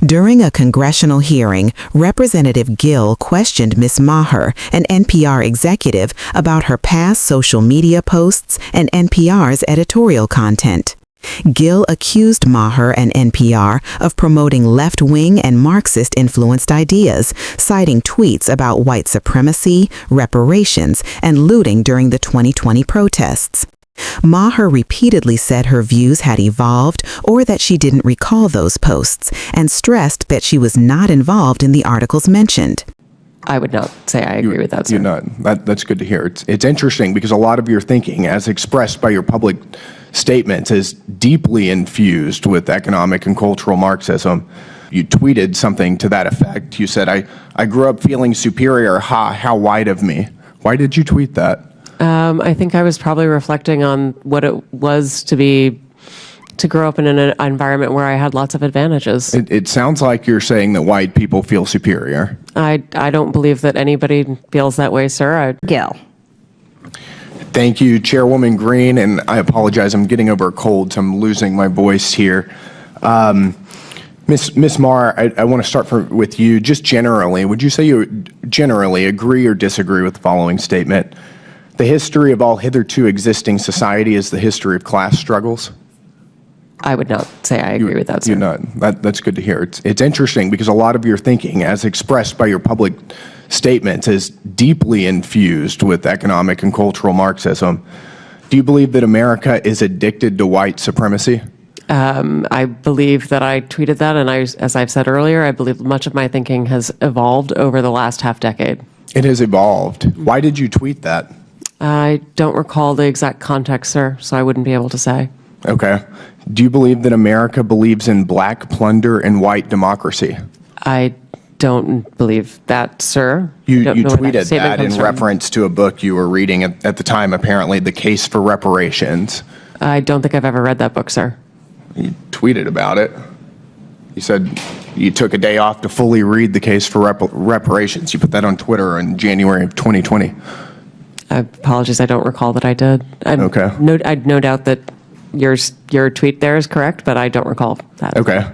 During a congressional hearing, Representative Gill questioned Ms. Maher, an NPR executive, about her past social media posts and NPR's editorial content. Gill accused Maher and NPR of promoting left-wing and Marxist-influenced ideas, citing tweets about white supremacy, reparations, and looting during the 2020 protests. Maher repeatedly said her views had evolved or that she didn't recall those posts, and stressed that she was not involved in the articles mentioned. I would not say I agree with that, sir. You're not. That's good to hear. It's interesting because a lot of your thinking, as expressed by your public statements, is deeply infused with economic and cultural Marxism. You tweeted something to that effect. You said, I grew up feeling superior. Ha, how white of me. Why did you tweet that? I think I was probably reflecting on what it was to grow up in an environment where I had lots of advantages. It sounds like you're saying that white people feel superior. I don't believe that anybody feels that way, sir. Gill. Thank you, Chairwoman Green, and I apologize, I'm getting over a cold, so I'm losing my voice here. Ms. Maher, I want to start with you. Just generally, would you say you generally agree or disagree with the following statement? The history of all hitherto existing society is the history of class struggles? I would not say I agree with that, sir. You're not. That's good to hear. It's interesting because a lot of your thinking, as expressed by your public statements, is deeply infused with economic and cultural Marxism. Do you believe that America is addicted to white supremacy? I believe that I tweeted that, and as I've said earlier, I believe much of my thinking has evolved over the last half decade. It has evolved. Why did you tweet that? I don't recall the exact context, sir, so I wouldn't be able to say. Okay. Do you believe that America believes in black plunder and white democracy? I don't believe that, sir. You tweeted that in reference to a book you were reading at the time, apparently, The Case for Reparations. I don't think I've ever read that book, sir. You tweeted about it. You said you took a day off to fully read The Case for Reparations. You put that on Twitter in January of 2020. Apologies, I don't recall that I did. Okay. I'd no doubt that your tweet there is correct, but I don't recall that. Okay.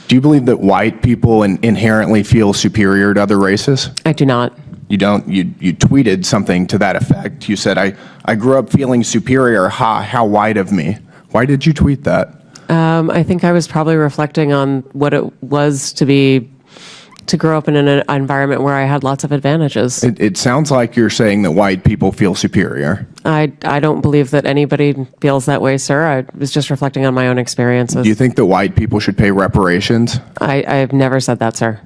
Do you believe that white people inherently feel superior to other races? I do not. You don't? You tweeted something to that effect. You said, I grew up feeling superior. Ha, how white of me. Why did you tweet that? I think I was probably reflecting on what it was to grow up in an environment where I had lots of advantages. It sounds like you're saying that white people feel superior. I don't believe that anybody feels that way, sir. I was just reflecting on my own experiences. Do you think that white people should pay reparations? I've never said that, sir.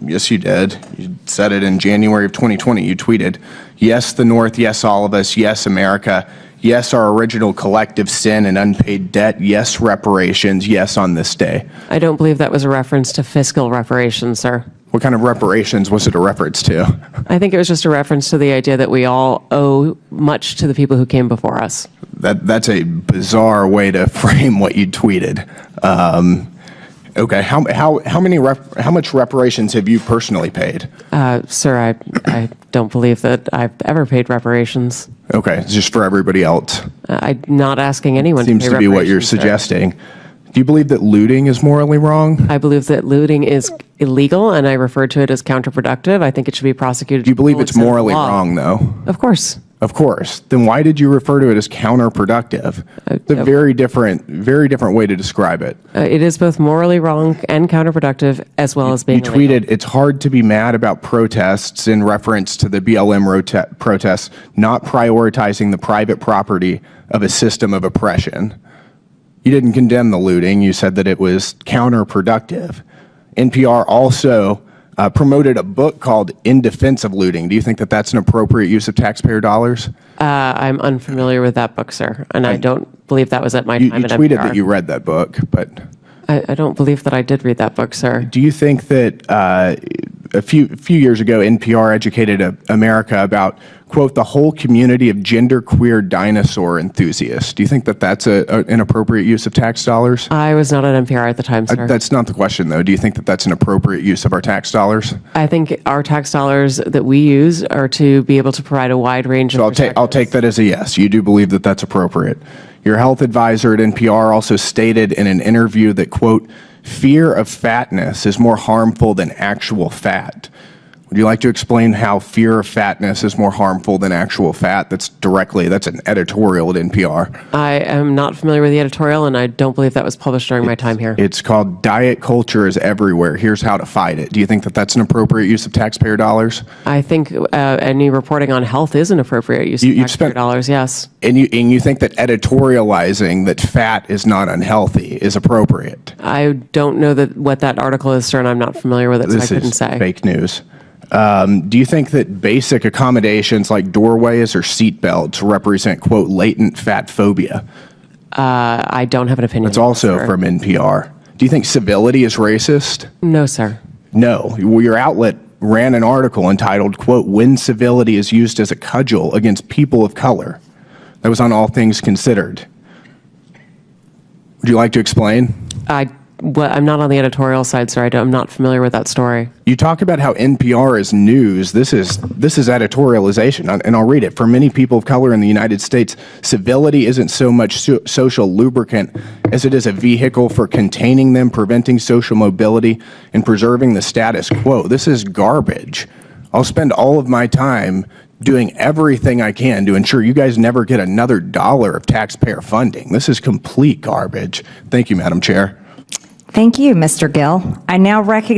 Yes, you did. You said it in January of 2020. You tweeted, yes, the North, yes, all of us, yes, America, yes, our original collective sin and unpaid debt, yes, reparations, yes, on this day. I don't believe that was a reference to fiscal reparations, sir. What kind of reparations was it a reference to? I think it was just a reference to the idea that we all owe much to the people who came before us. That's a bizarre way to frame what you tweeted. Okay, how much reparations have you personally paid? Sir, I don't believe that I've ever paid reparations. Okay, it's just for everybody else. I'm not asking anyone Seems to pay to be what you're reparations, sir. suggesting. Do you believe that looting is morally wrong? I believe that looting is illegal, and I refer to it as counterproductive. I think it should be prosecuted. Do you believe it's morally wrong, though? Of course. Of course. Then why did you refer to it as counterproductive? It's a very different way to describe it. It is both morally wrong and counterproductive, as well as being illegal. You tweeted, it's hard to be mad about protests in reference to the BLM protests, not prioritizing the private property of a system of oppression. You didn't condemn the looting. You said that it was counterproductive. NPR also promoted a book called In Defense of Looting. Do you think that that's an appropriate use of taxpayer dollars? I'm unfamiliar with that book, sir, and I don't believe that was at my time at NPR. You tweeted that you read that book, but I don't believe that I did read that book, sir. Do you think that a few years ago, NPR educated America about, quote, the whole community of genderqueer dinosaur enthusiasts? Do you think that that's an appropriate use of tax dollars? I was not at NPR at the time, sir. That's not the question, though. Do you think that that's an appropriate use of our tax dollars? I think our tax dollars that we use are to be able to provide a wide range of perspectives. I'll take that as a yes. You do believe that that's appropriate. Your health advisor at NPR also stated in an interview that, quote, fear of fatness is more harmful than actual fat. Would you like to explain how fear of fatness is more harmful than actual fat? That's an editorial at NPR. I am not familiar with the editorial, and I don't believe that was published during my time here. It's called Diet Culture is Everywhere. Here's how to fight it. Do you think that that's an appropriate use of taxpayer dollars? I think any reporting on health is an appropriate use of taxpayer dollars, yes. And you think that editorializing that fat is not unhealthy is appropriate? I don't know what that article is, sir, and I'm not familiar with it, so I couldn't say. This is fake news. Do you think that basic accommodations like doorways or seat belts represent, quote, latent fat phobia? I don't have an opinion. It's also from NPR. Do you think civility is racist? No, sir. No. Your outlet ran an article entitled, quote, When Civility is Used as a Cudgel Against People of Color. That was on All Things Considered. Would you like to explain? I'm not on the editorial side, sir. I'm not familiar with that story. You talk about how NPR is news. This is editorialization, and I'll read it. For many people of color in the United States, civility isn't so much social lubricant as it is a vehicle for containing them, preventing social mobility, and preserving the status quo. This is garbage. I'll spend all of my time doing everything I can to ensure you guys never get another dollar of taxpayer funding. This is complete garbage. Thank you, Madam Chair. Thank you, Mr. Gill. I now recognize